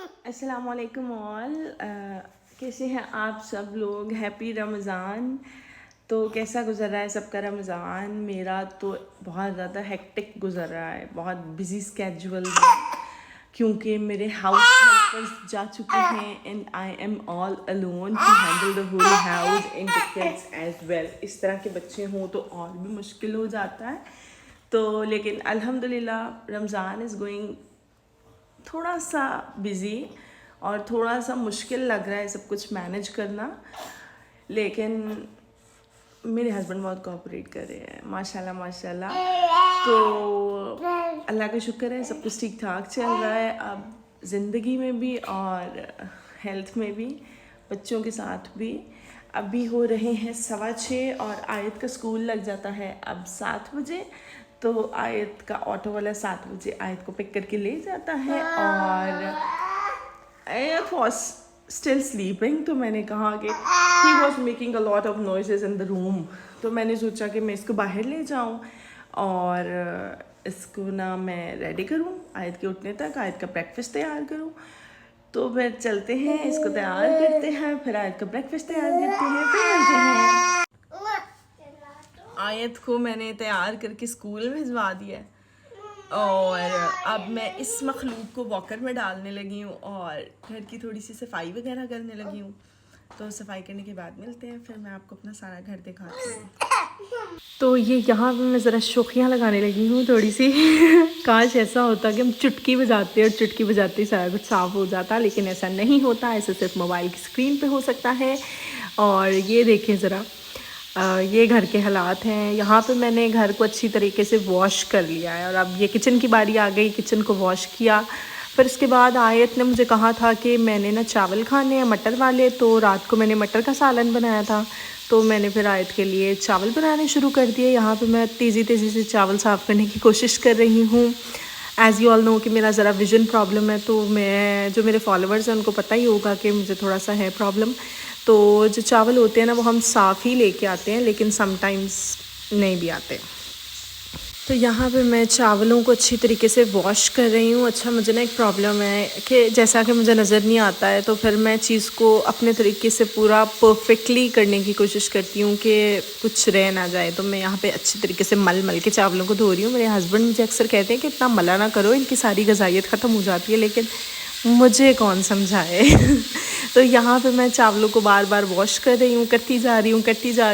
अस्सलाम वालेकुम ऑल। कैसे हैं आप सब लोग? हैप्पी रमज़ान। तो कैसा गुज़र रहा है सबका रमज़ान? मेरा तो बहुत ज़्यादा हेक्टिक गुज़र रहा है, बहुत बिजी स्केड्यूल है क्योंकि मेरे हाउस हेल्पर्स जा चुके हैं and I am all alone to handle the whole house and the kids as well. इस तरह के बच्चे हों तो और भी मुश्किल हो जाता है। तो लेकिन अल्हम्दुलिल्लाह रमज़ान इज़ गोइंग थोड़ा सा बिज़ी और थोड़ा सा मुश्किल लग रहा है सब कुछ मैनेज करना, लेकिन मेरे हस्बैंड बहुत कोऑपरेट कर रहे हैं माशाल्लाह माशाल्लाह। तो अल्लाह का शुक्र है सब कुछ ठीक ठाक चल रहा है अब ज़िंदगी में भी और हेल्थ में भी, बच्चों के साथ भी। अभी हो रहे हैं 6:15 और आयत का स्कूल लग जाता है अब 7 बजे। तो आयत का ऑटो वाला 7 बजे आयत को पिक करके ले जाता है और आयत वॉज स्टिल स्लीपिंग। तो मैंने कहा कि he was making a lot of noises in the room, तो मैंने सोचा कि मैं इसको बाहर ले जाऊं और इसको ना मैं रेडी करूं आयत के उठने तक, आयत का ब्रेकफास्ट तैयार करूं। तो फिर चलते हैं, इसको तैयार करते हैं, फिर आयत का ब्रेकफास्ट तैयार करते हैं, फिर मिलते हैं। आयत को मैंने तैयार करके स्कूल भिजवा दिया है और अब मैं इस मखलूक को वॉकर में डालने लगी हूँ और घर की थोड़ी सी सफाई वगैरह करने लगी हूँ। तो सफाई करने के बाद मिलते हैं, फिर मैं आपको अपना सारा घर दिखाती हूँ। तो ये यहाँ पे मैं ज़रा शोखियाँ लगाने लगी हूँ थोड़ी सी काश ऐसा होता कि हम चुटकी बजाते और चुटकी बजाते ही सारा कुछ साफ़ हो जाता, लेकिन ऐसा नहीं होता। ऐसा सिर्फ मोबाइल की स्क्रीन पे हो सकता है। और ये देखें ज़रा, ये घर के हालात हैं। यहाँ पे मैंने घर को अच्छी तरीके से वॉश कर लिया है और अब ये किचन की बारी आ गई। किचन को वॉश किया, फिर इसके बाद आयत ने मुझे कहा था कि मैंने ना चावल खाने हैं मटर वाले, तो रात को मैंने मटर का सालन बनाया था, तो मैंने फिर आयत के लिए चावल बनाने शुरू कर दिए। यहाँ पे मैं तेज़ी से चावल साफ़ करने की कोशिश कर रही हूँ। एज़ यू ऑल नो कि मेरा ज़रा विजन प्रॉब्लम है, तो मैं जो मेरे फॉलोअर्स हैं उनको पता ही होगा कि मुझे थोड़ा सा है प्रॉब्लम। तो जो चावल होते हैं ना वो हम साफ़ ही लेके आते हैं, लेकिन समटाइम्स नहीं भी आते। तो यहाँ पे मैं चावलों को अच्छी तरीके से वॉश कर रही हूँ। अच्छा, मुझे ना एक प्रॉब्लम है कि जैसा कि मुझे नज़र नहीं आता है, तो फिर मैं चीज़ को अपने तरीके से पूरा परफेक्टली करने की कोशिश करती हूँ कि कुछ रह ना जाए। तो मैं यहाँ पे अच्छी तरीके से मल के चावलों को धो रही हूँ। मेरे हस्बैंड मुझे अक्सर कहते हैं कि इतना मला ना करो, इनकी सारी ग़िज़ाइयत ख़त्म हो जाती है, लेकिन मुझे कौन समझाए तो यहाँ पे मैं चावलों को बार बार वॉश कर रही हूँ, करती जा रही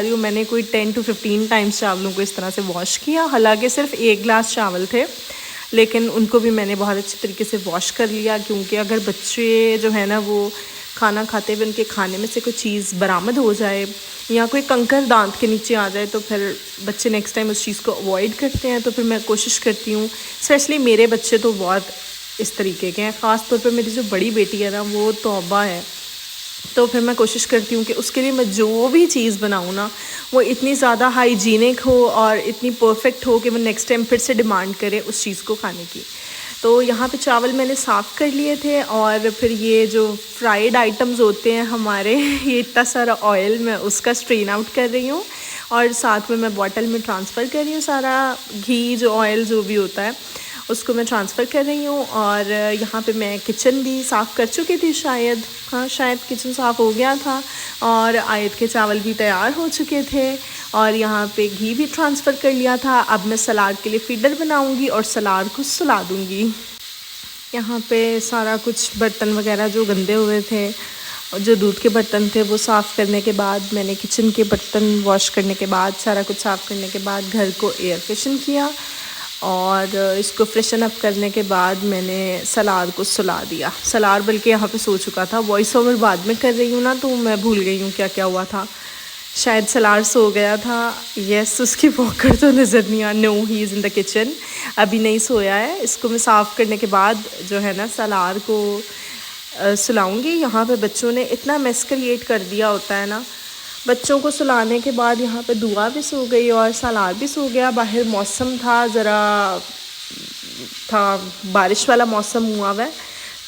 हूँ। मैंने कोई 10 to 15 टाइम्स चावलों को इस तरह से वॉश किया। हालांकि सिर्फ 1 गिलास चावल थे, लेकिन उनको भी मैंने बहुत अच्छी तरीके से वॉश कर लिया, क्योंकि अगर बच्चे जो है ना वो खाना खाते हुए उनके खाने में से कोई चीज़ बरामद हो जाए या कोई कंकर दांत के नीचे आ जाए, तो फिर बच्चे नेक्स्ट टाइम उस चीज़ को अवॉइड करते हैं। तो फिर मैं कोशिश करती हूँ, स्पेशली मेरे बच्चे तो बहुत इस तरीके के हैं, ख़ास तौर पे मेरी जो बड़ी बेटी है ना वो तौबा है। तो फिर मैं कोशिश करती हूँ कि उसके लिए मैं जो भी चीज़ बनाऊँ ना वो इतनी ज़्यादा हाइजीनिक हो और इतनी परफेक्ट हो कि वो नेक्स्ट टाइम फिर से डिमांड करे उस चीज़ को खाने की। तो यहाँ पे चावल मैंने साफ़ कर लिए थे और फिर ये जो फ्राइड आइटम्स होते हैं हमारे ये इतना सारा ऑयल मैं उसका स्ट्रेन आउट कर रही हूँ और साथ में मैं बॉटल में ट्रांसफ़र कर रही हूँ। सारा घी जो ऑयल जो भी होता है उसको मैं ट्रांसफ़र कर रही हूँ। और यहाँ पे मैं किचन भी साफ़ कर चुकी थी, शायद किचन साफ़ हो गया था और आयत के चावल भी तैयार हो चुके थे और यहाँ पे घी भी ट्रांसफ़र कर लिया था। अब मैं सलाद के लिए फीडर बनाऊँगी और सलाद को सुला दूँगी। यहाँ पे सारा कुछ बर्तन वगैरह जो गंदे हुए थे और जो दूध के बर्तन थे वो साफ़ करने के बाद, मैंने किचन के बर्तन वॉश करने के बाद, सारा कुछ साफ़ करने के बाद घर को एयर फ्रेशन किया और इसको फ्रेशन अप करने के बाद मैंने सलाद को सुला दिया। सलाद बल्कि यहाँ पे सो चुका था, वॉइस ओवर बाद में कर रही हूँ ना, तो मैं भूल गई हूँ क्या क्या हुआ था। शायद सलाद सो गया था। यस, उसकी वॉकर तो नज़र नहीं आ, no he is in the kitchen, अभी नहीं सोया है। इसको मैं साफ़ करने के बाद जो है ना सलाद को सुलाऊँगी। यहाँ पे बच्चों ने इतना मेस क्रिएट कर दिया होता है ना, बच्चों को सुलाने के बाद यहाँ पे दुआ भी सो गई और सलाद भी सो गया। बाहर मौसम था बारिश वाला मौसम हुआ हुआ है,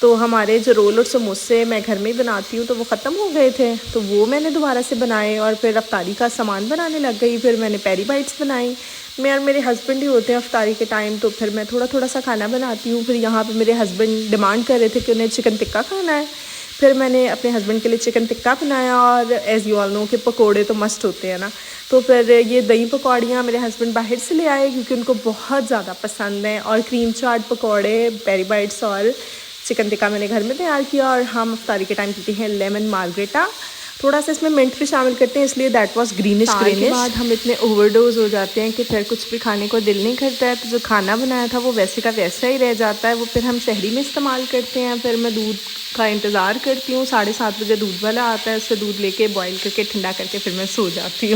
तो हमारे जो रोल और समोसे मैं घर में ही बनाती हूँ तो वो ख़त्म हो गए थे, तो वो मैंने दोबारा से बनाए और फिर अफ्तारी का सामान बनाने लग गई। फिर मैंने पेरी बाइट्स बनाई, मैं और मेरे हस्बैंड ही होते हैं अफ्तारी के टाइम, तो फिर मैं थोड़ा थोड़ा सा खाना बनाती हूँ। फिर यहाँ पे मेरे हस्बैंड डिमांड कर रहे थे कि उन्हें चिकन टिक्का खाना है, फिर मैंने अपने हस्बैंड के लिए चिकन टिक्का बनाया। और एज़ यू ऑल नो कि पकोड़े तो मस्ट होते हैं ना, तो फिर ये दही पकौड़ियाँ मेरे हस्बैंड बाहर से ले आए क्योंकि उनको बहुत ज़्यादा पसंद है। और क्रीम चाट पकौड़े, पेरी बाइट्स और चिकन टिक्का मैंने घर में तैयार किया। और हम अफ्तारी के टाइम पीते हैं लेमन मार्गरेटा, थोड़ा सा इसमें मिंट भी शामिल करते हैं, इसलिए दैट वाज ग्रीनिश ग्रीनिश। के बाद हम इतने ओवरडोज हो जाते हैं कि फिर कुछ भी खाने को दिल नहीं करता है, तो जो खाना बनाया था वो वैसे का वैसा ही रह जाता है, वो फिर हम शहरी में इस्तेमाल करते हैं। फिर मैं दूध का इंतज़ार करती हूँ, 7:30 बजे दूध वाला आता है, उससे दूध लेके बॉईल करके ठंडा करके फिर मैं सो जाती हूँ।